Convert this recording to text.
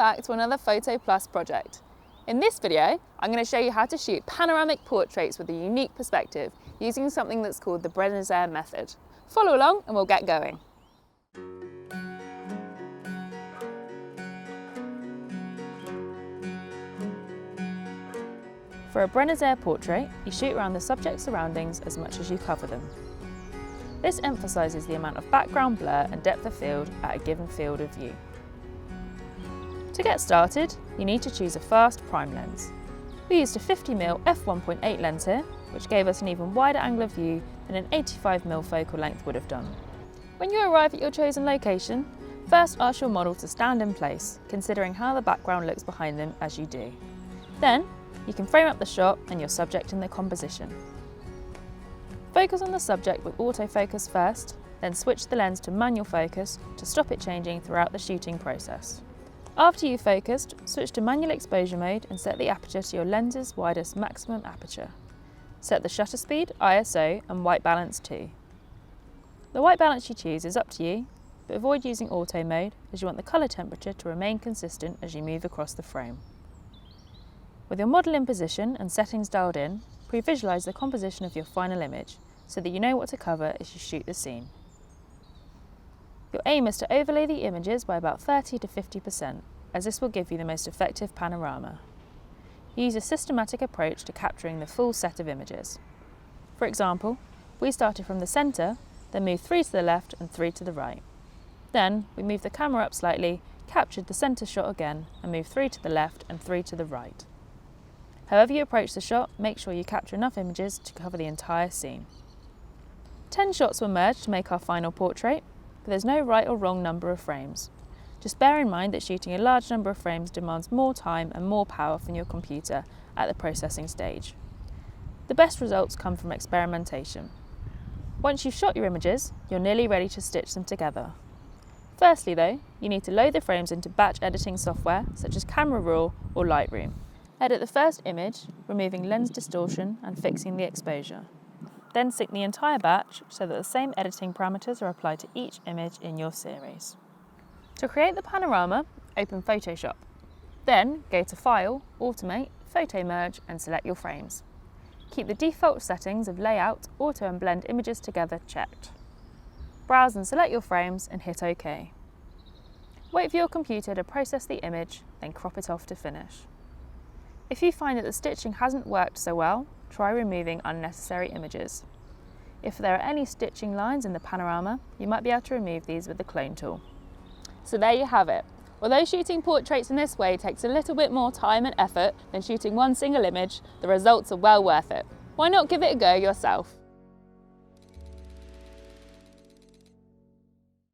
back to another Photo Plus project. In this video, I'm going to show you how to shoot panoramic portraits with a unique perspective using something that's called the Brenzier method. Follow along and we'll get going. For a Brenzier portrait, you shoot around the subject's surroundings as much as you cover them. This emphasises the amount of background blur and depth of field at a given field of view. To get started, you need to choose a fast prime lens. We used a 50mm f1.8 lens here, which gave us an even wider angle of view than an 85mm focal length would have done. When you arrive at your chosen location, first ask your model to stand in place, considering how the background looks behind them as you do. Then, you can frame up the shot and your subject in the composition. Focus on the subject with autofocus first, then switch the lens to manual focus to stop it changing throughout the shooting process. After you've focused, switch to manual exposure mode and set the aperture to your lens's widest maximum aperture. Set the shutter speed, ISO and white balance too. The white balance you choose is up to you, but avoid using auto mode as you want the colour temperature to remain consistent as you move across the frame. With your model in position and settings dialed in, pre-visualise the composition of your final image so that you know what to cover as you shoot the scene. Your aim is to overlay the images by about 30 to 50%, as this will give you the most effective panorama. Use a systematic approach to capturing the full set of images. For example, we started from the centre, then moved 3 to the left and 3 to the right. Then we moved the camera up slightly, captured the centre shot again and moved 3 to the left and 3 to the right. However you approach the shot, make sure you capture enough images to cover the entire scene. 10 shots were merged to make our final portrait, but there's no right or wrong number of frames. Just bear in mind that shooting a large number of frames demands more time and more power from your computer at the processing stage. The best results come from experimentation. Once you've shot your images, you're nearly ready to stitch them together. Firstly though, you need to load the frames into batch editing software such as Camera Raw or Lightroom. Edit the first image, removing lens distortion and fixing the exposure. Then sync the entire batch so that the same editing parameters are applied to each image in your series. To create the panorama, open Photoshop. Then go to File, Automate, Photo Merge and select your frames. Keep the default settings of Layout, Auto and Blend Images Together checked. Browse and select your frames and hit OK. Wait for your computer to process the image, then crop it off to finish. If you find that the stitching hasn't worked so well, try removing unnecessary images. If there are any stitching lines in the panorama, you might be able to remove these with the clone tool. So there you have it. Although shooting portraits in this way takes a little bit more time and effort than shooting one single image, the results are well worth it. Why not give it a go yourself?